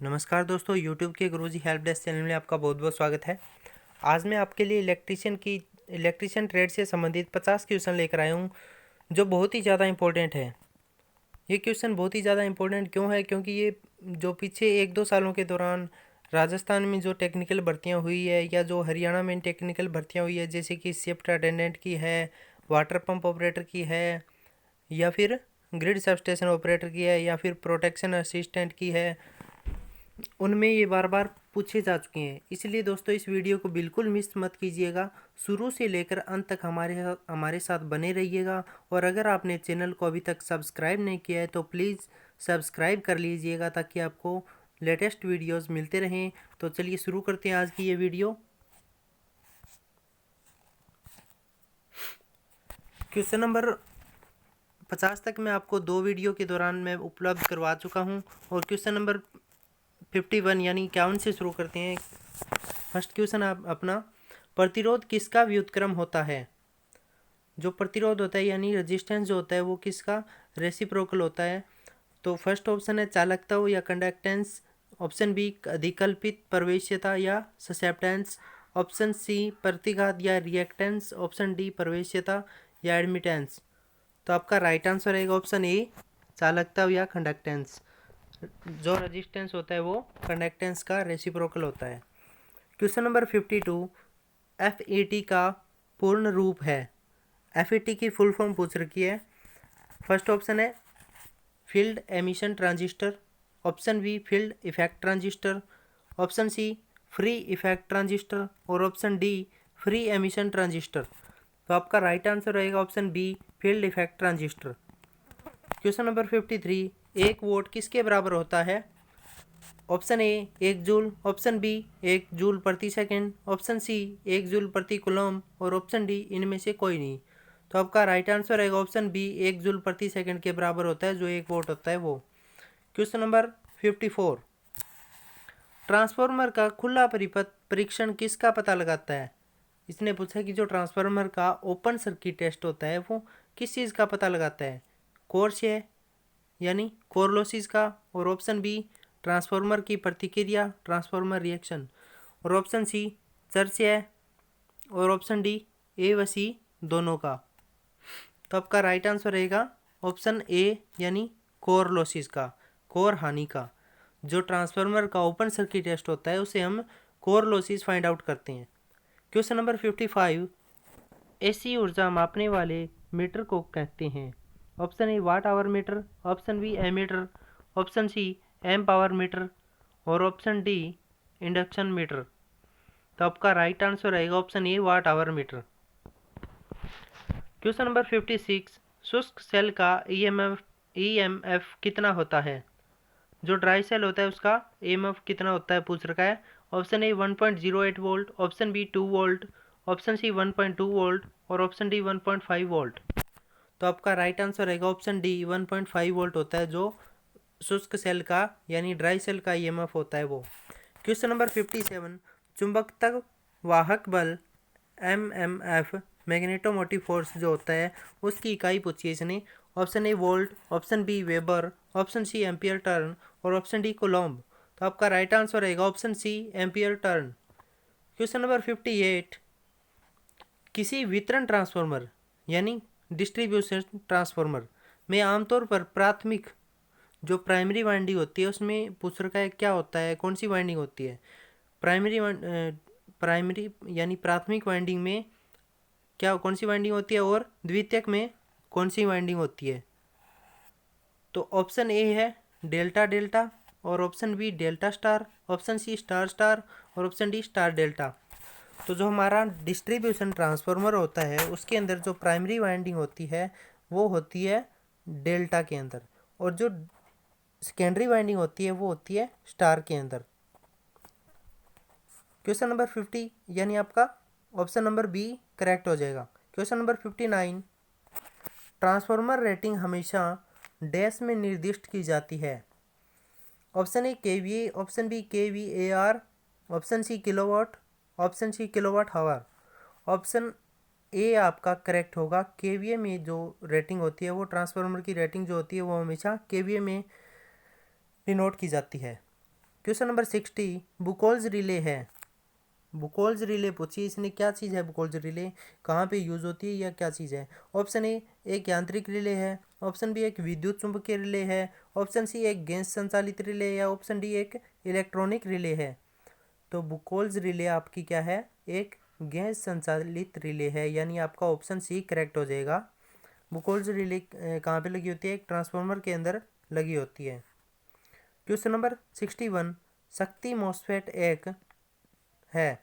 नमस्कार दोस्तों, YouTube के गुरुजी हेल्प डेस्क चैनल में आपका बहुत बहुत स्वागत है। आज मैं आपके लिए इलेक्ट्रीशियन ट्रेड से संबंधित 50 क्वेश्चन लेकर आया हूँ, जो बहुत ही ज़्यादा इम्पोर्टेंट है। ये क्वेश्चन बहुत ही ज़्यादा इम्पोर्टेंट क्यों है? क्योंकि ये जो पीछे 1-2 सालों के दौरान राजस्थान में जो टेक्निकल भर्तियाँ हुई है, या जो हरियाणा में टेक्निकल भर्तियाँ हुई है, जैसे कि शिफ्ट अटेंडेंट की है, वाटर पंप ऑपरेटर की है, या फिर ग्रिड सबस्टेशन ऑपरेटर की है, या फिर प्रोटेक्शन असिस्टेंट की है, उनमें ये बार बार पूछे जा चुके हैं। इसलिए दोस्तों, इस वीडियो को बिल्कुल मिस मत कीजिएगा। शुरू से लेकर अंत तक हमारे साथ बने रहिएगा। और अगर आपने चैनल को अभी तक सब्सक्राइब नहीं किया है तो प्लीज़ सब्सक्राइब कर लीजिएगा, ताकि आपको लेटेस्ट वीडियोस मिलते रहें। तो चलिए शुरू करते हैं आज की ये वीडियो। क्वेश्चन नंबर 50 तक मैं आपको 2 वीडियो के दौरान मैं उपलब्ध करवा चुका हूँ। और क्वेश्चन नंबर 51 यानी 51 से शुरू करते हैं। फर्स्ट क्वेश्चन आप अपना, प्रतिरोध किसका व्युत्क्रम होता है? जो प्रतिरोध होता है यानी रेजिस्टेंस जो होता है वो किसका रेसिप्रोकल होता है? तो फर्स्ट ऑप्शन है चालकता या कंडक्टेंस, ऑप्शन बी अधिकल्पित प्रवेश्यता या ससेप्टेंस, ऑप्शन सी प्रतिघात या रिएक्टेंस, ऑप्शन डी प्रवेश्यता या एडमिटेंस। तो आपका राइट आंसर रहेगा ऑप्शन ए, चालकता या कंडक्टेंस। जो रेजिस्टेंस होता है वो कंडक्टेंस का रेसिप्रोकल होता है। क्वेश्चन नंबर 52, FET का पूर्ण रूप है। FET की फुल फॉर्म पूछ रखी है। फर्स्ट ऑप्शन है field emission transistor, option B field effect transistor, option C free effect transistor, और option D free emission transistor. तो आपका राइट आंसर रहेगा option B, field effect transistor. Question number 53, 1 volt किसके बराबर होता है? Option A 1 joule, option B 1 joule प्रति सेकंड, ऑप्शन सी 1 जूल प्रति कूलम, और ऑप्शन डी इनमें से कोई नहीं। तो आपका राइट आंसर रहेगा ऑप्शन बी, 1 जूल प्रति सेकंड के बराबर होता है, जो 1 वोल्ट होता है वो। क्वेश्चन नंबर 54, ट्रांसफार्मर का खुला परिपथ परीक्षण किसका पता लगाता है? इसने पूछा कि जो ट्रांसफार्मर का ओपन सर्किट टेस्ट होता है वो किस चीज़ का पता लगाता है? कोर से यानी कोर लॉसेस का, और ऑप्शन बी ट्रांसफार्मर की प्रतिक्रिया ट्रांसफार्मर रिएक्शन, और ऑप्शन सी चर्च है, और ऑप्शन डी ए व सी दोनों का। तो आपका राइट आंसर रहेगा ऑप्शन ए यानी कोर लॉसेस का, कोर हानि का। जो ट्रांसफार्मर का ओपन सर्किट टेस्ट होता है उसे हम कोर लॉसेस फाइंड आउट करते हैं। क्वेश्चन नंबर 55, एसी ऊर्जा मापने वाले मीटर को कहते हैं? Option A watt hour meter, option B ammeter, option C M power meter, और ऑप्शन डी इंडक्शन मीटर। तो आपका राइट आंसर रहेगा option A watt hour meter. Question number 56, शुष्क सेल का ईएमएफ कितना होता है? जो ड्राई सेल होता है उसका ईएमएफ कितना होता है पूछ रखा है। Option A 1.08 volt, option B 2 volt, option C 1.2 volt, और ऑप्शन डी 1.5 वोल्ट। तो आपका राइट आंसर रहेगा ऑप्शन डी, 1.5 वोल्ट होता है जो शुष्क सेल का यानी ड्राई सेल का ईएमएफ होता है वो। क्वेश्चन नंबर 57, चुंबकत्व वाहक बल एमएमएफ मैग्नेटोमोटिव फोर्स जो होता है उसकी इकाई पूछी है इसने। Option A volt, option B weber, option C ampere turn, और ऑप्शन डी कोलॉम्ब। तो आपका राइट आंसर रहेगा option C ampere turn. Question number 58, किसी वितरण ट्रांसफार्मर यानी डिस्ट्रीब्यूशन ट्रांसफार्मर में आमतौर पर प्राथमिक जो प्राइमरी वाइंडिंग होती है उसमें पूछ रखा है क्या होता है, कौन सी वाइंडिंग होती है? प्राइमरी यानी प्राथमिक वाइंडिंग में क्या कौन सी वाइंडिंग होती है, और द्वितीयक में कौन सी वाइंडिंग होती है? तो ऑप्शन ए है डेल्टा डेल्टा, और option B delta star, option C star star, और ऑप्शन डी स्टार डेल्टा। तो जो हमारा डिस्ट्रीब्यूशन ट्रांसफार्मर होता है उसके अंदर जो प्राइमरी वाइंडिंग होती है वो होती है डेल्टा के अंदर, और जो सेकेंडरी वाइंडिंग होती है वो होती है स्टार के अंदर। क्वेश्चन नंबर 50 यानी आपका ऑप्शन नंबर बी करेक्ट हो जाएगा। क्वेश्चन नंबर 59, ट्रांसफार्मर रेटिंग हमेशा डैश में निर्दिष्ट की जाती है। Option A KVA, option B KVAR, option C kilowatt, option C kilowatt hour. Option A आपका करेक्ट होगा। केवीए में जो रेटिंग होती है वो ट्रांसफार्मर की रेटिंग जो होती है वो हमेशा केवीए में डिनोट की जाती है। क्वेश्चन नंबर 60 बुकोल्स रिले है। बुकोल्स रिले पूछिए, इसने क्या चीज़ है बुकोल्स रिले, कहाँ पे यूज़ होती है या क्या चीज़ है। ऑप्शन ए एक यांत्रिक रिले है, ऑप्शन बी एक विद्युत चुंबकीय रिले है, ऑप्शन सी एक गैस संचालित रिले या ऑप्शन डी एक इलेक्ट्रॉनिक रिले है। तो बुकोल्स रिले आपकी क्या है, एक गैस संचालित रिले है, यानी आपका ऑप्शन सी करेक्ट हो जाएगा। बुकोल्स रिले कहाँ पे लगी होती है, एक ट्रांसफार्मर के अंदर लगी होती है। क्वेश्चन नंबर 61 शक्ति मॉसफेट एक है।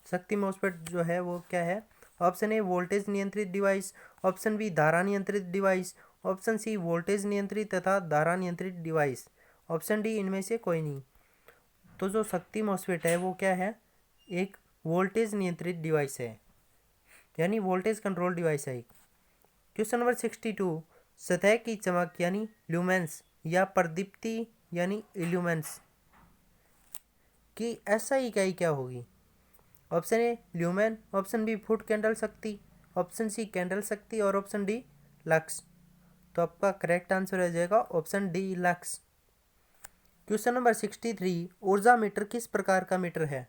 शक्ति मॉसफेट जो है वो क्या है। ऑप्शन ए वोल्टेज नियंत्रित डिवाइस, ऑप्शन बी धारा नियंत्रित डिवाइस, ऑप्शन सी वोल्टेज नियंत्रित तथा धारा नियंत्रित डिवाइस, ऑप्शन डी इनमें से कोई नहीं। तो जो शक्ति मॉसफेट है वो क्या है, एक वोल्टेज नियंत्रित डिवाइस है, यानी वोल्टेज कंट्रोल डिवाइस है। क्वेश्चन नंबर 62 सतह की चमक यानी ल्यूमेंस या प्रदीप्ति यानी इल्यूमेंस की एसआई इकाई क्या होगी। Option A lumen, option B foot candle शक्ति, ऑप्शन सी कैंडल शक्ति और ऑप्शन डी लक्स। तो आपका करेक्ट आंसर हो जाएगा option D lux. Question number 63 ऊर्जा मीटर किस प्रकार का मीटर है।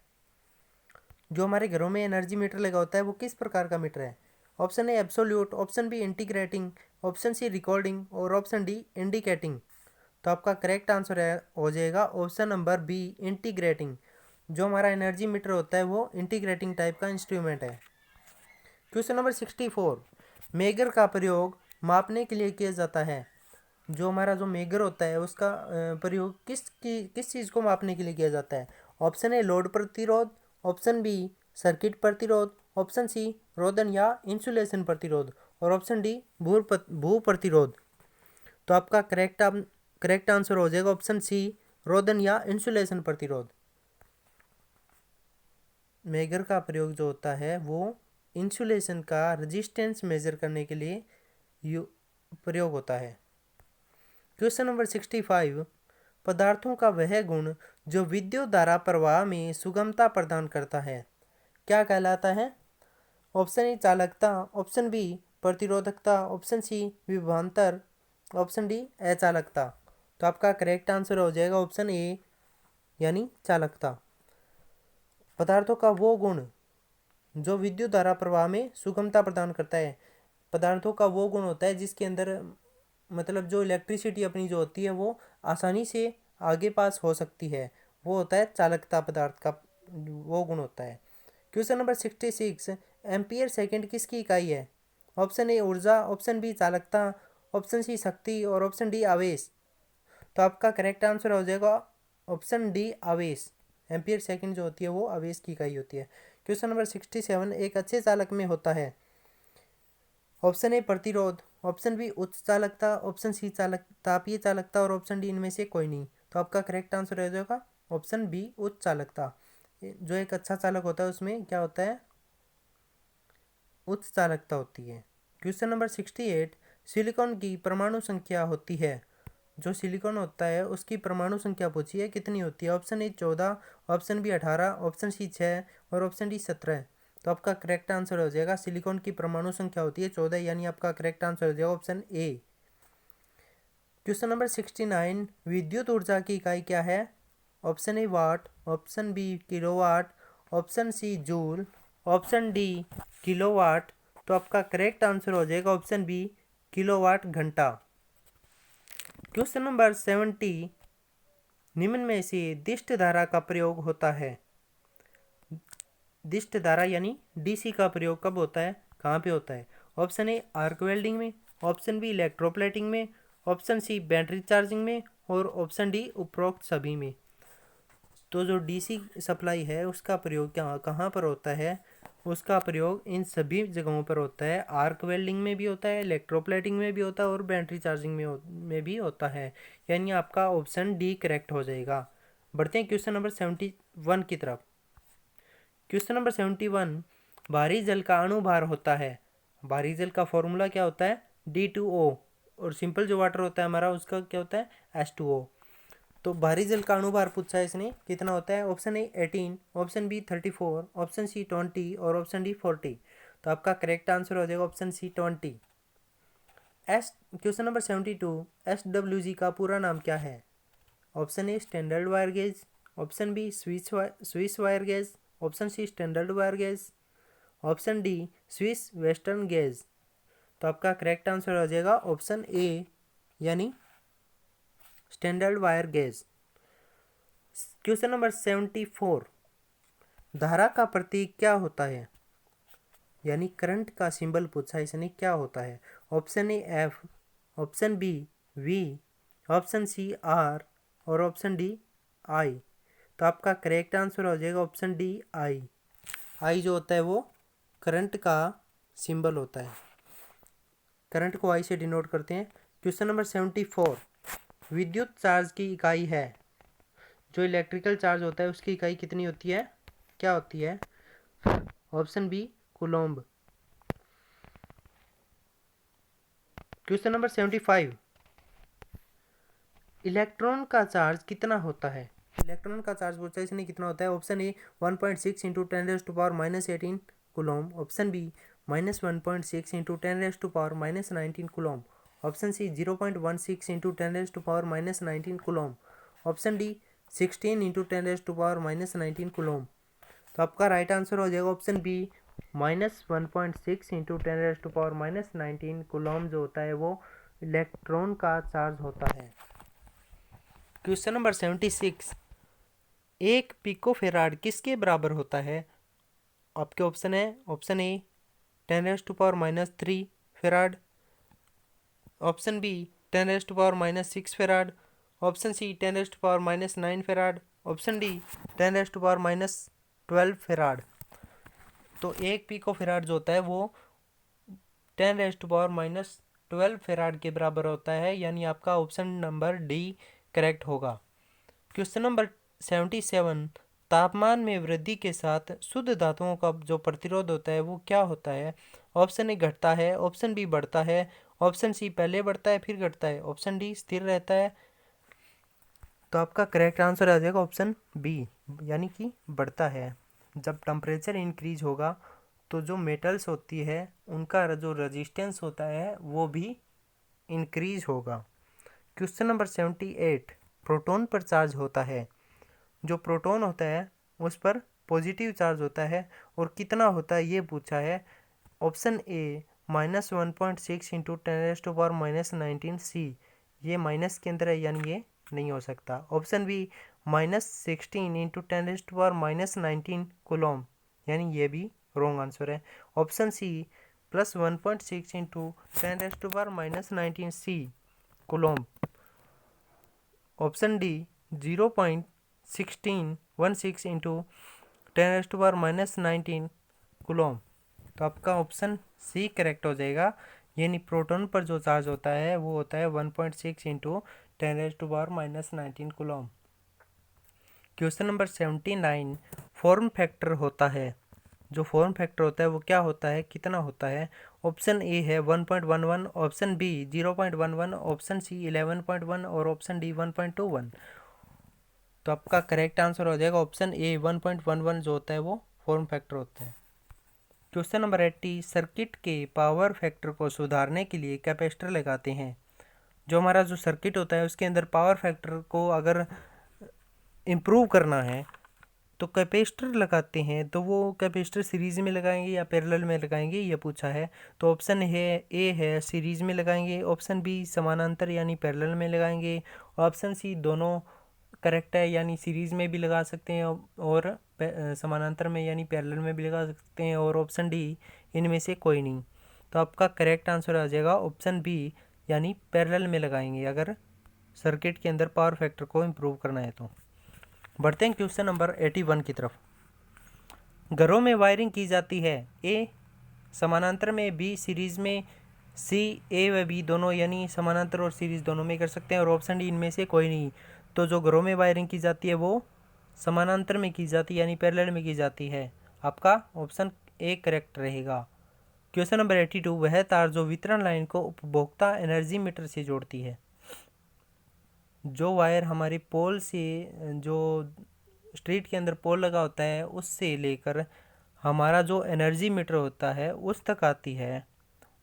जो हमारे घरों में एनर्जी मीटर लगा होता है वो किस प्रकार का मीटर है। Option A absolute, option B integrating, option C recording और ऑप्शन डी इंडिकेटिंग। तो आपका करेक्ट आंसर हो जाएगा ऑप्शन नंबर बी इंटीग्रेटिंग। जो हमारा एनर्जी मीटर होता है वो इंटीग्रेटिंग टाइप का इंस्ट्रूमेंट है। क्वेश्चन नंबर 64 मेगर का प्रयोग मापने के लिए किया जाता है। जो हमारा जो मेगर होता है उसका प्रयोग किस चीज़ को मापने के लिए किया जाता है। ऑप्शन ए लोड प्रतिरोध, ऑप्शन बी सर्किट प्रतिरोध, ऑप्शन सी रोधन या इंसुलेशन प्रतिरोध और ऑप्शन डी भू प्रतिरोध। तो आपका करेक्ट आंसर हो जाएगा ऑप्शन सी रोधन या इंसुलेशन प्रतिरोध। मेगर का प्रयोग जो होता है वो इंसुलेशन का रेजिस्टेंस मेजर करने के लिए प्रयोग होता है। क्वेश्चन नंबर 65 पदार्थों का वह गुण जो विद्युत धारा प्रवाह में सुगमता प्रदान करता है क्या कहलाता है। ऑप्शन ए चालकता, ऑप्शन बी प्रतिरोधकता, ऑप्शन सी विभवांतर, ऑप्शन डी अचालकता। तो आपका करेक्ट आंसर हो जाएगा ऑप्शन ए यानी चालकता। पदार्थों का वो गुण जो विद्युत धारा प्रवाह में सुगमता प्रदान करता है। पदार्थों का वो गुण होता है जिसके अंदर मतलब जो इलेक्ट्रिसिटी अपनी जो होती है वो आसानी से आगे पास हो सकती है, वो होता है चालकता। पदार्थ का वो गुण होता है। क्वेश्चन नंबर 66 एम्पियर सेकंड किसकी इकाई है। ऑप्शन ए ऊर्जा, ऑप्शन बी चालकता, ऑप्शन सी शक्ति और ऑप्शन डी आवेश। तो आपका करेक्ट आंसर हो जाएगा ऑप्शन डी आवेश। एम्पियर सेकंड जो होती है वो आवेश की इकाई होती है। क्वेश्चन नंबर 67 एक अच्छे चालक में होता है। ऑप्शन ए प्रतिरोध, ऑप्शन बी उच्च चालकता, ऑप्शन सी तापीय चालकता और ऑप्शन डी इनमें से कोई नहीं। तो आपका करेक्ट आंसर हो जाएगा ऑप्शन बी उच्च चालकता। जो एक अच्छा चालक होता है उसमें क्या होता है, उच्च चालकता होती है। क्वेश्चन नंबर 68 सिलिकॉन की परमाणु संख्या होती है। जो सिलिकॉन होता है उसकी परमाणु संख्या पूछी है कितनी होती है। Option A 14, option B 18, option C 6 और ऑप्शन डी 17। तो आपका करेक्ट आंसर हो जाएगा सिलिकॉन की परमाणु संख्या होती है 14, यानी आपका करेक्ट आंसर हो जाएगा ऑप्शन ए। क्वेश्चन नंबर 69 विद्युत ऊर्जा की इकाई क्या है। Option A watt, option B kilowatt, option C joule, option D kilowatt. तो आपका करेक्ट आंसर हो जाएगा ऑप्शन बी किलोवाट घंटा। क्वेश्चन नंबर 70 निम्न में से दिष्ट धारा का प्रयोग होता है। दिष्ट धारा यानी डीसी का प्रयोग कब होता है, कहाँ पे होता है। ऑप्शन ए आर्क वेल्डिंग में, ऑप्शन बी इलेक्ट्रोप्लेटिंग में, ऑप्शन सी बैटरी चार्जिंग में और ऑप्शन डी उपरोक्त सभी में। तो जो डीसी सप्लाई है उसका प्रयोग कहाँ पर होता है, उसका प्रयोग इन सभी जगहों पर होता है। आर्क वेल्डिंग में भी होता है, इलेक्ट्रोप्लेटिंग में भी होता है और बैटरी चार्जिंग में भी होता है, यानी आपका ऑप्शन डी करेक्ट हो जाएगा। बढ़ते हैं क्वेश्चन नंबर 71 की तरफ। क्वेश्चन नंबर 71 भारी जल का अणुभार होता है। भारी जल का फॉर्मूला क्या होता है D2O, और सिंपल जो वाटर होता है हमारा उसका क्या होता है H2O। तो भारी जल का अणुभार पूछा है इसने कितना होता है। Option A 18, option B 34, option C 20 और ऑप्शन डी 40। तो आपका करेक्ट आंसर हो जाएगा option C 20। Question number 72 SWG का पूरा नाम क्या है। Option A standard wire gauge, option B Swiss wire gauge, option C standard wire gauge, option D Swiss western gauge. तो आपका करेक्ट आंसर हो जाएगा ऑप्शन ए यानी standard wire gauge. Question number 74, धारा का प्रतीक क्या होता है, यानी करंट का सिंबल पूछा इसने, क्या होता है। Option A F, option B V, option C R और ऑप्शन डी आई। तो आपका करेक्ट आंसर हो जाएगा ऑप्शन डी आई। आई जो होता है वो करंट का सिंबल होता है, करंट को आई से डिनोट करते हैं। क्वेश्चन नंबर 74, विद्युत चार्ज की इकाई है, जो इलेक्ट्रिकल चार्ज होता है उसकी इकाई कितनी होती है, क्या होती है। Option B coulomb. Question number 75, electron का चार्ज कितना होता है, इलेक्ट्रॉन का चार्ज पूछा इसने कितना होता है। Option A 1.6 into 10⁻⁻18 coulomb, option B -1.6 into 10⁻⁻19 coulomb, option C 0.16 into 10⁻⁻19 coulomb, option D 16 into 10⁻⁻19 coulomb. तो आपका राइट आंसर हो जाएगा ऑप्शन बी -1.6 इंटू 10⁻⁻19 कूलम जो होता है वो इलेक्ट्रॉन का चार्ज होता है। क्वेश्चन नंबर 76, एक पिकोफेराड किसके बराबर होता है। आपके ऑप्शन है, option A 10⁻³ farad, option B 10⁻⁻6 farad, option C 10⁻⁻9 farad, option D 10⁻⁻12 farad. तो एक पिकोफेराड जो होता है वो 10⁻⁻12 फेराड के बराबर होता है, यानी आपका ऑप्शन नंबर डी करेक्ट होगा। क्वेश्चन नंबर 77, तापमान में वृद्धि के साथ शुद्ध धातुओं का जो प्रतिरोध होता है वो क्या होता है। ऑप्शन ए घटता है, ऑप्शन बी बढ़ता है, ऑप्शन सी पहले बढ़ता है फिर घटता है, ऑप्शन डी स्थिर रहता है। तो आपका करेक्ट आंसर आ जाएगा ऑप्शन बी यानी कि बढ़ता है। जब टेम्परेचर इंक्रीज होगा तो जो मेटल्स होती है उनका जो रेजिस्टेंस होता है वो भी इंक्रीज होगा। क्वेश्चन नंबर 78, प्रोटॉन पर चार्ज होता है, जो प्रोटॉन होता है उस पर पॉजिटिव चार्ज होता है और कितना होता है ये पूछा है। ऑप्शन ए -1.6 इंटू 10⁻⁻19 सी, ये माइनस के अंदर है यानी ये नहीं हो सकता। ऑप्शन बी -16 इंटू 10⁻⁻19 कूलम, यानी ये भी रॉन्ग आंसर है। Option C +1.6 into 10⁻⁻19 C coulomb, option D 0.16 into 10⁻⁻19 coulomb. तो आपका ऑप्शन सी करेक्ट हो जाएगा, यानी प्रोटॉन पर जो चार्ज होता है वो होता है 1.6 into 10⁻⁻19 coulomb. Question number 79, form factor होता है, जो फॉर्म फैक्टर होता है वो क्या होता है, कितना होता है। ऑप्शन ए है 1.11, ऑप्शन बी 0.11, ऑप्शन सी 11.1 और ऑप्शन डी 1.21। तो आपका करेक्ट आंसर हो जाएगा ऑप्शन ए 1.11 जो होता है वो फॉर्म फैक्टर होता है। क्वेश्चन नंबर 80, सर्किट के पावर फैक्टर को सुधारने के लिए कैपेसिटर लगाते हैं। जो हमारा जो सर्किट होता है उसके अंदर पावर फैक्टर को अगर इम्प्रूव करना है तो कैपेसिटर लगाते हैं, तो वो कैपेसिटर सीरीज़ में लगाएंगे या पैरेलल में लगाएंगे ये पूछा है। तो ऑप्शन ए है सीरीज़ में लगाएंगे, ऑप्शन बी समानांतर यानी पैरेलल में लगाएंगे, ऑप्शन सी दोनों करेक्ट है यानी सीरीज़ में भी लगा सकते हैं और समानांतर में यानी पैरेलल में भी लगा सकते हैं, और ऑप्शन डी इनमें से कोई नहीं। तो आपका करेक्ट आंसर आ जाएगा ऑप्शन बी यानी पैरेलल में लगाएंगे अगर सर्किट के अंदर पावर फैक्टर को इम्प्रूव करना है। तो बढ़ते हैं क्वेश्चन नंबर 81 की तरफ। घरों में वायरिंग की जाती है, ए समानांतर में, बी सीरीज़ में, सी ए व बी दोनों यानी समानांतर और सीरीज़ दोनों में कर सकते हैं, और ऑप्शन डी इनमें से कोई नहीं। तो जो घरों में वायरिंग की जाती है वो समानांतर में की जाती है यानी पैरेलल में की जाती है। आपका ऑप्शन ए करेक्ट रहेगा। क्वेश्चन नंबर 82, वह तार जो वितरण लाइन को उपभोक्ता एनर्जी मीटर से जोड़ती है। जो वायर हमारे पोल से, जो स्ट्रीट के अंदर पोल लगा होता है उससे लेकर हमारा जो एनर्जी मीटर होता है उस तक आती है,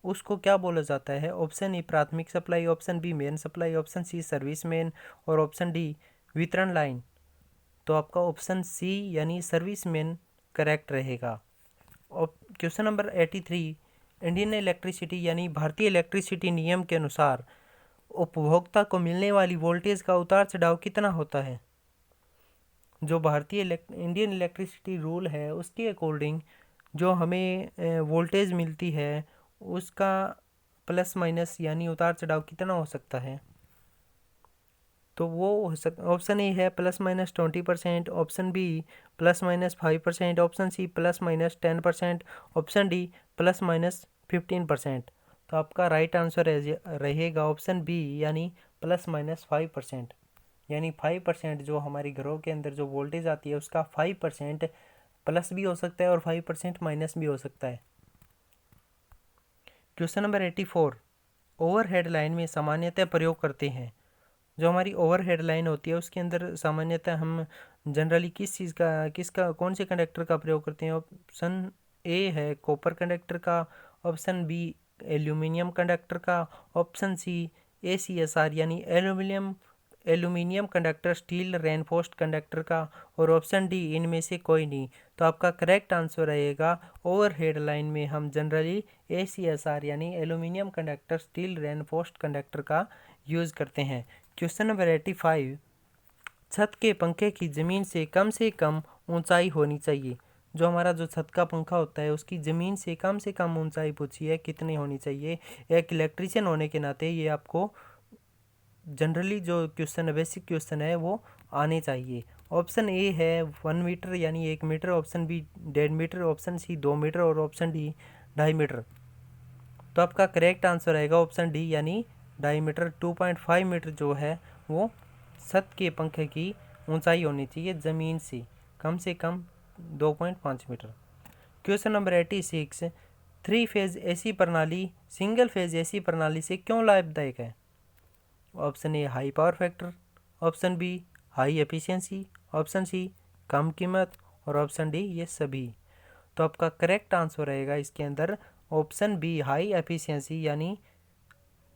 उसको क्या बोला जाता है। ऑप्शन ए प्राथमिक supply, option B main supply, option C service main और ऑप्शन डी वितरण लाइन, तो आपका ऑप्शन सी यानी सर्विसमैन करेक्ट रहेगा। और क्वेश्चन नंबर 83, इंडियन इलेक्ट्रिसिटी यानी भारतीय इलेक्ट्रिसिटी नियम के अनुसार उपभोक्ता को मिलने वाली वोल्टेज का उतार चढ़ाव कितना होता है। जो भारतीय इंडियन इलेक्ट्रिसिटी रूल है उसके अकॉर्डिंग जो हमें वोल्टेज मिलती है उसका प्लस माइनस यानी उतार चढ़ाव कितना हो सकता है। तो वो ऑप्शन ए है +-20%, option B +-5%, option C +-10%, option D +-15%। तो आपका राइट आंसर रहेगा ऑप्शन बी यानी +-5%, यानी 5% जो हमारे घरों के अंदर जो वोल्टेज आती है उसका 5% प्लस भी हो सकता है और 5% माइनस भी हो सकता है। क्वेश्चन नंबर 84, ओवरहेड लाइन में सामान्यतः प्रयोग करते हैं। जो हमारी ओवरहेड लाइन होती है उसके अंदर सामान्यतः हम जनरली किसका कौन से कंडक्टर का प्रयोग करते हैं। ऑप्शन ए है कॉपर कंडक्टर का, ऑप्शन बी एल्यूमिनियम कंडक्टर का, ऑप्शन सी ACSR यानी aluminium conductor steel reinforced conductor का, और ऑप्शन डी इनमें से कोई नहीं। तो आपका करेक्ट आंसर रहेगा ओवरहेड लाइन में हम जनरली ACSR यानी aluminium conductor steel reinforced conductor का यूज़ करते हैं। क्वेश्चन नंबर 85, छत के पंखे की ज़मीन से कम ऊंचाई होनी चाहिए। जो हमारा जो छत का पंखा होता है उसकी ज़मीन से कम ऊंचाई पूछी है, कितनी होनी चाहिए। एक इलेक्ट्रीशियन होने के नाते ये आपको जनरली जो क्वेश्चन है बेसिक क्वेश्चन है वो आने चाहिए। ऑप्शन ए है 1 मीटर यानी 1 metre, option B 1.5 metre, option C 2 metre और ऑप्शन डी 2.5 मीटर। तो आपका करेक्ट आंसर रहेगा ऑप्शन डी यानी 2.5 मीटर। 2.5 मीटर जो है वो छत के पंखे की ऊंचाई होनी चाहिए ज़मीन से कम 2.5 metre. Question number 86, 3 phase AC प्रणाली सिंगल फेज एसी प्रणाली से क्यों लाभदायक है। Option A high power factor, option B high efficiency, option C कम कीमत और ऑप्शन डी ये सभी। तो आपका करेक्ट आंसर रहेगा इसके अंदर ऑप्शन बी हाई एफिशिएंसी यानी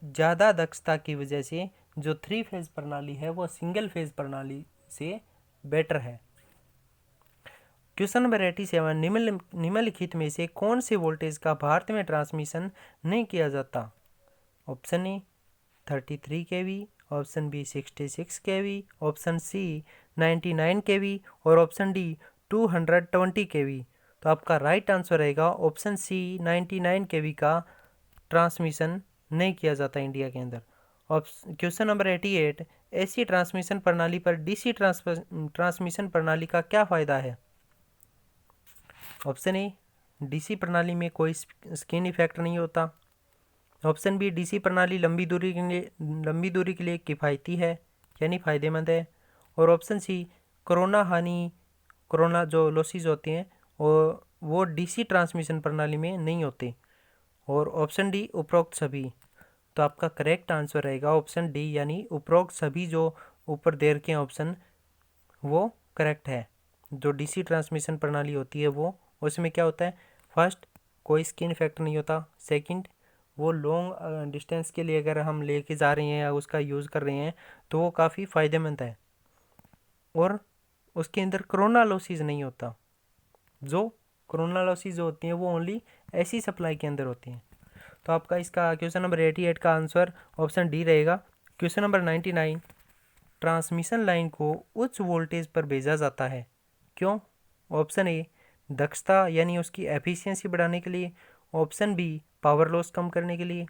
ज़्यादा दक्षता की वजह से जो 3 फेज प्रणाली है वो सिंगल फेज प्रणाली से बेटर है। क्वेश्चन नंबर 87, निम्नलिखित में से कौन से वोल्टेज का भारत में ट्रांसमिशन नहीं किया जाता। Option A 33 kV, option B 66 kV, option C 99 kV और ऑप्शन डी 220 kV। तो आपका राइट आंसर रहेगा ऑप्शन सी 99 kV का ट्रांसमिशन नहीं किया जाता इंडिया के अंदर। क्वेश्चन नंबर 88, एसी ट्रांसमिशन प्रणाली पर डीसी ट्रांसमिशन प्रणाली का क्या फ़ायदा है। ऑप्शन ए डीसी प्रणाली में कोई स्किन इफेक्ट नहीं होता, ऑप्शन बी डीसी प्रणाली लंबी दूरी के लिए किफ़ायती है यानी फ़ायदेमंद है, और ऑप्शन सी कोरोना जो लॉसेस होते हैं वो डीसी ट्रांसमिशन प्रणाली में नहीं होते, और ऑप्शन डी उपरोक्त सभी। तो आपका करेक्ट आंसर रहेगा ऑप्शन डी यानी उपरोक्त सभी जो ऊपर दे रखे हैं ऑप्शन वो करेक्ट है। जो डीसी ट्रांसमिशन प्रणाली होती है वो उसमें क्या होता है, फर्स्ट कोई स्किन इफेक्ट नहीं होता, सेकंड वो लॉन्ग डिस्टेंस के लिए अगर हम लेके जा रहे हैं या उसका यूज़ कर रहे हैं तो वो काफ़ी फ़ायदेमंद है, और उसके अंदर कोरोना लॉसेस नहीं होता। जो कोरोना लॉसेस जो होती हैं वो ओनली ऐसी सप्लाई के अंदर होती हैं। तो आपका इसका क्वेश्चन नंबर 88 का आंसर ऑप्शन डी रहेगा। क्वेश्चन नंबर 99, ट्रांसमिशन लाइन को उच्च वोल्टेज पर भेजा जाता है क्यों। ऑप्शन ए दक्षता यानी उसकी एफिशिएंसी बढ़ाने के लिए, ऑप्शन बी पावर लॉस कम करने के लिए,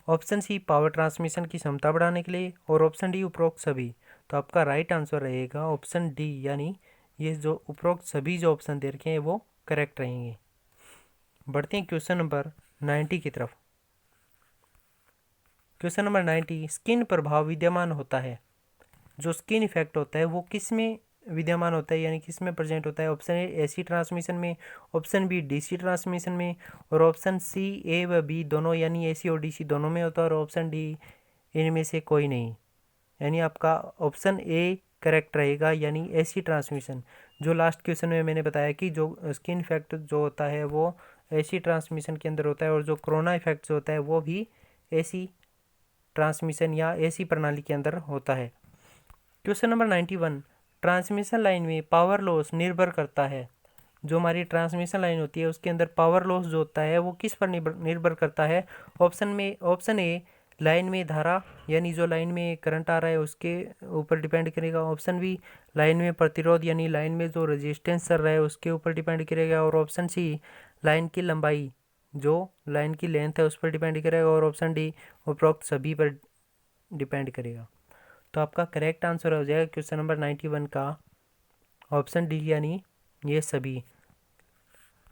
ऑप्शन सी पावर ट्रांसमिशन की क्षमता बढ़ाने के लिए, और ऑप्शन डी उपरोक्त सभी। तो आपका राइट आंसर रहेगा ऑप्शन डी यानी ये जो उपरोक्त सभी जो ऑप्शन दे रखे हैं वो करेक्ट रहेंगे। बढ़ते हैं क्वेश्चन नंबर 90 की तरफ। क्वेश्चन नंबर 90, स्किन प्रभाव विद्यमान होता है। जो स्किन इफेक्ट होता है वो किस में विद्यमान होता है यानी किस में प्रेजेंट होता है। ऑप्शन ए एसी ट्रांसमिशन में, ऑप्शन बी डीसी ट्रांसमिशन में, और ऑप्शन सी ए व बी दोनों यानी एसी और डीसी दोनों में होता है, और ऑप्शन डी इनमें से कोई नहीं, यानी आपका ऑप्शन ए करेक्ट रहेगा यानी एसी ट्रांसमिशन। जो लास्ट क्वेश्चन में मैंने बताया कि जो स्किन इफेक्ट जो होता है वो एसी ट्रांसमिशन के अंदर होता है, और जो कोरोना इफेक्ट जो होता है वो भी एसी ट्रांसमिशन या एसी प्रणाली के अंदर होता है। क्वेश्चन नंबर 91, ट्रांसमिशन लाइन में पावर लॉस निर्भर करता है। जो हमारी ट्रांसमिशन लाइन होती है उसके अंदर पावर लॉस जो होता है वो किस पर निर्भर करता है? ऑप्शन ए लाइन में धारा यानी जो लाइन में करंट आ रहा है उसके ऊपर डिपेंड करेगा। ऑप्शन बी लाइन में प्रतिरोध यानी लाइन में जो रेजिस्टेंस चल रहा है उसके ऊपर डिपेंड करेगा। और ऑप्शन सी लाइन की लंबाई जो लाइन की लेंथ है उस पर डिपेंड करेगा। और ऑप्शन डी उपरोक्त सभी पर डिपेंड करेगा। तो आपका करेक्ट आंसर हो जाएगा क्वेश्चन नंबर 91 का ऑप्शन डी यानी ये सभी।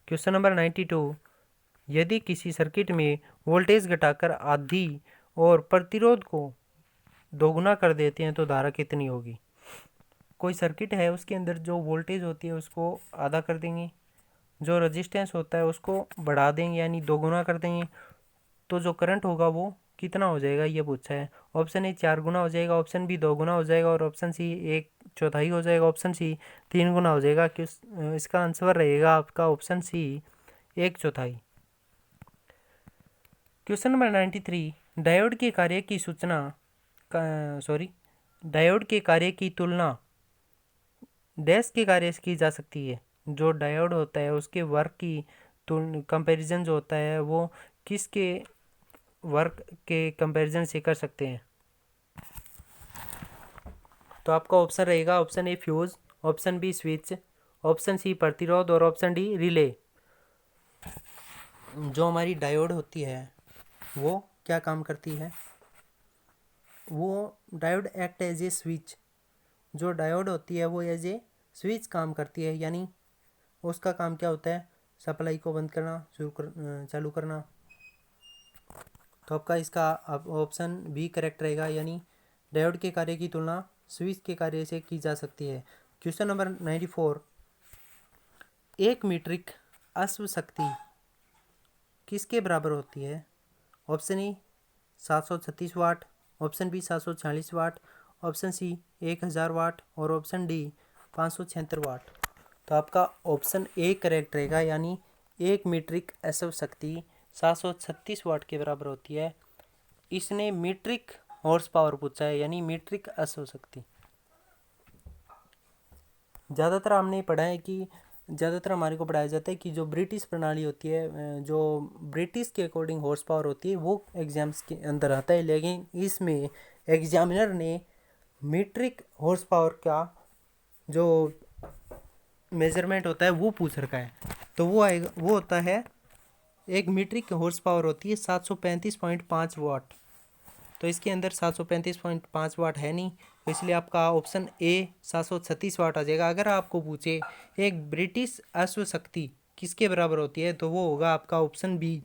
क्वेश्चन नंबर 92, यदि किसी सर्किट में वोल्टेज घटाकर आधी और प्रतिरोध को दोगुना कर देते हैं तो धारा कितनी होगी? कोई सर्किट है उसके अंदर जो वोल्टेज होती है उसको आधा कर देंगे, जो रेजिस्टेंस होता है उसको बढ़ा देंगे यानी दोगुना कर देंगे, तो जो करंट होगा वो कितना हो जाएगा ये पूछा है। ऑप्शन ए 4 गुना हो जाएगा, ऑप्शन बी 2 गुना हो जाएगा और ऑप्शन सी 1/4 हो जाएगा, ऑप्शन सी 3 गुना हो जाएगा। इसका आंसर रहेगा आपका option C 1/4। Question number 93, diode के कार्य की डायोड के कार्य की तुलना डैश के कार्य से की जा सकती है। जो डायोड होता है उसके वर्क की कंपैरिजन जो होता है वो किसके वर्क के कंपैरिजन से कर सकते हैं? तो आपका ऑप्शन रहेगा option A fuse, option B switch, option C प्रतिरोध और ऑप्शन डी रिले। जो हमारी डायोड होती है वो क्या काम करती है? वो diode act as a switch. जो डायोड होती है वो एज ए स्विच काम करती है, यानी उसका काम क्या होता है? सप्लाई को बंद करना, चालू करना। तो आपका इसका ऑप्शन बी करेक्ट रहेगा, यानी डायोड के कार्य की तुलना स्विच के कार्य से की जा सकती है। क्वेश्चन नंबर 94, एक मीट्रिक अश्व शक्ति किसके बराबर होती है? Option A 736 watt, option B 746 watt, option C 1000 watt और ऑप्शन डी 576 वाट। तो आपका ऑप्शन ए करेक्ट रहेगा, यानी एक मीट्रिक अश्व शक्ति 736 वाट के बराबर होती है। इसने मीट्रिक हॉर्स पावर पूछा है, यानी मीट्रिक अश्व शक्ति। ज़्यादातर हमने पढ़ा है कि ज़्यादातर हमारे को पढ़ाया जाता है कि जो ब्रिटिश प्रणाली होती है, जो ब्रिटिश के अकॉर्डिंग हॉर्स पावर होती है वो एग्जाम्स के अंदर आता है, लेकिन इसमें एग्जामिनर ने मीट्रिक हॉर्स पावर का जो मेजरमेंट होता है वो पूछ रखा है। तो वो आएगा, वो होता है एक मीट्रिक हॉर्स पावर होती है 735.5 वाट। तो इसके अंदर 735.5 वाट है नहीं, तो इसलिए आपका ऑप्शन ए 736 वाट आ जाएगा। अगर आपको पूछे एक ब्रिटिश अश्व शक्ति किसके बराबर होती है तो वो होगा आपका ऑप्शन बी,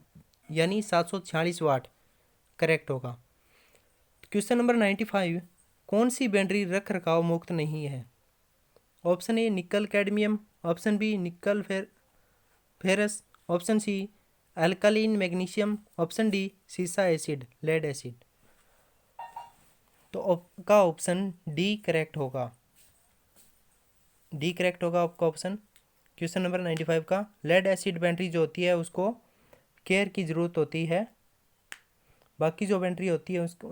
यानी 746 वाट करेक्ट होगा। क्वेश्चन नंबर 95, कौन सी बैटरी रख रखाव मुक्त नहीं है? Option A nickel cadmium, option B nickel ferrous, option C alkaline magnesium, option D सीसा एसिड लेड एसिड। तो आपका ऑप्शन डी करेक्ट होगा, डी करेक्ट होगा आपका ऑप्शन। क्वेश्चन नंबर 95 का लेड एसिड बैटरी जो होती है उसको केयर की ज़रूरत होती है, बाकी जो बैटरी होती है उसको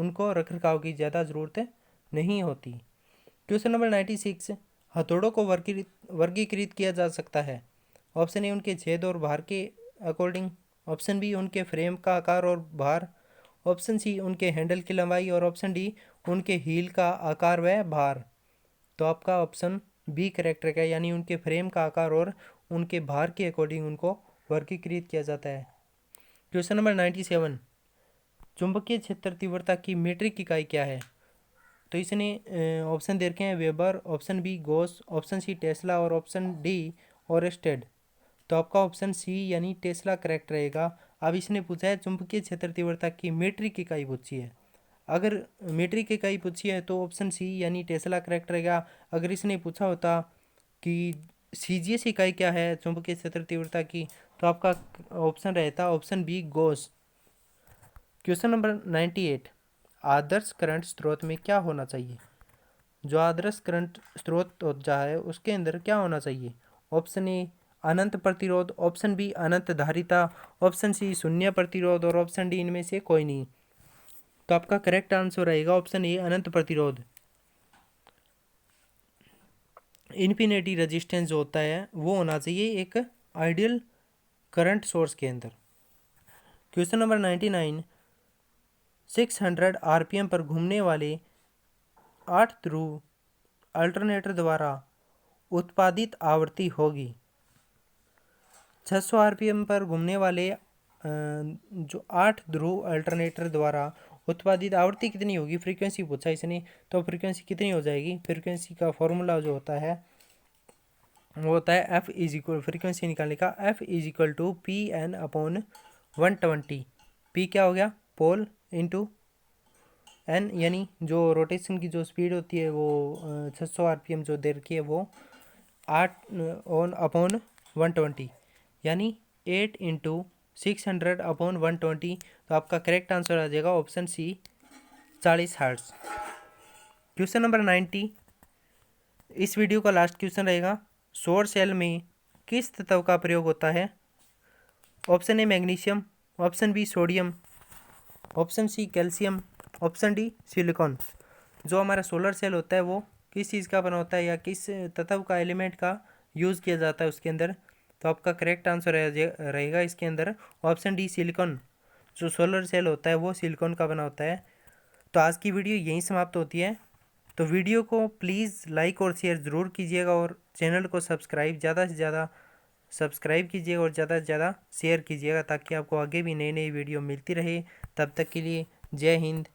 उनको रख रखाव की ज़्यादा ज़रूरत नहीं होती। क्वेश्चन नंबर 96, हथौड़ों को वर्गीकृत किया जा सकता है। ऑप्शन ए उनके छेद और भार के अकॉर्डिंग, ऑप्शन बी उनके फ्रेम का आकार और भार, ऑप्शन सी उनके हैंडल की लंबाई और ऑप्शन डी उनके हील का आकार व भार। तो आपका ऑप्शन बी करेक्ट रहेगा, यानी उनके फ्रेम का आकार और उनके भार के अकॉर्डिंग उनको वर्गीकृत किया जाता है। क्वेश्चन नंबर 97, चुंबकीय क्षेत्र तीव्रता की मीट्रिक इकाई क्या है? तो इसने ऑप्शन दे रखे हैं weber, option B gauss, option C tesla और ऑप्शन डी ओरेस्टेड। तो आपका ऑप्शन सी यानी टेस्ला करेक्ट रहेगा। अब इसने पूछा है चुंबकीय क्षेत्र तीव्रता की मीट्रिक इकाई पूछी है। अगर मीट्रिक इकाई पूछी है तो ऑप्शन सी यानी टेस्ला करेक्ट रहेगा। अगर इसने पूछा होता कि सीजीएस इकाई क्या है चुंबकीय क्षेत्र तीव्रता की, तो आपका ऑप्शन रहता option B gauss. Question number 98, आदर्श करंट स्रोत में क्या होना चाहिए? जो आदर्श करंट स्रोत होता है उसके अंदर क्या होना चाहिए? ऑप्शन ए अनंत प्रतिरोध, ऑप्शन बी अनंत धारिता, ऑप्शन सी शून्य प्रतिरोध और ऑप्शन डी इनमें से कोई नहीं। तो आपका करेक्ट आंसर रहेगा ऑप्शन ए अनंत प्रतिरोध। इन्फिनिटी रेजिस्टेंस जो होता है वो होना चाहिए एक आइडियल करंट सोर्स के अंदर। क्वेश्चन नंबर 99, 600 आरपीएम पर घूमने वाले 8 ध्रुव अल्टरनेटर द्वारा उत्पादित आवृत्ति होगी। 600 आरपीएम पर घूमने वाले जो 8 ध्रुव अल्टरनेटर द्वारा उत्पादित आवृत्ति कितनी होगी, फ्रीक्वेंसी पूछा इसने, तो फ्रीक्वेंसी कितनी हो जाएगी। फ्रीक्वेंसी का फॉर्मूला जो होता है वो होता है एफ इज इक्वल, फ्रीक्वेंसी निकालने का F is equal to P N upon 120। P क्या हो गया, पोल, इंटू एन यानी जो रोटेशन की जो स्पीड होती है वो 600 आरपीएम जो दे रखी है वो 8 ऑन अपॉन 120 यानी 8 इंटू 600 अपॉन 120। तो आपका करेक्ट आंसर आ जाएगा option C 40 hertz. Question number 90, इस वीडियो का लास्ट क्वेश्चन रहेगा। सौर सेल में किस तत्व का प्रयोग होता है। Option A magnesium, option B sodium, option C calcium, option D silicon. जो हमारा सोलर सेल होता है वो किस चीज़ का बना होता है या किस तत्व का एलिमेंट का यूज़ किया जाता है उसके अंदर। तो आपका करेक्ट आंसर रहेगा इसके अंदर ऑप्शन डी सिलिकॉन। जो सोलर सेल होता है वो सिलिकॉन का बना होता है। तो आज की वीडियो यहीं समाप्त होती है। तो वीडियो को प्लीज़ लाइक और शेयर ज़रूर कीजिएगा और चैनल को सब्सक्राइब ज़्यादा से ज़्यादा सब्सक्राइब कीजिएगा और ज़्यादा से ज़्यादा शेयर कीजिएगा ताकि आपको आगे भी नई नई वीडियो मिलती रहे। तब तक के लिए जय हिंद,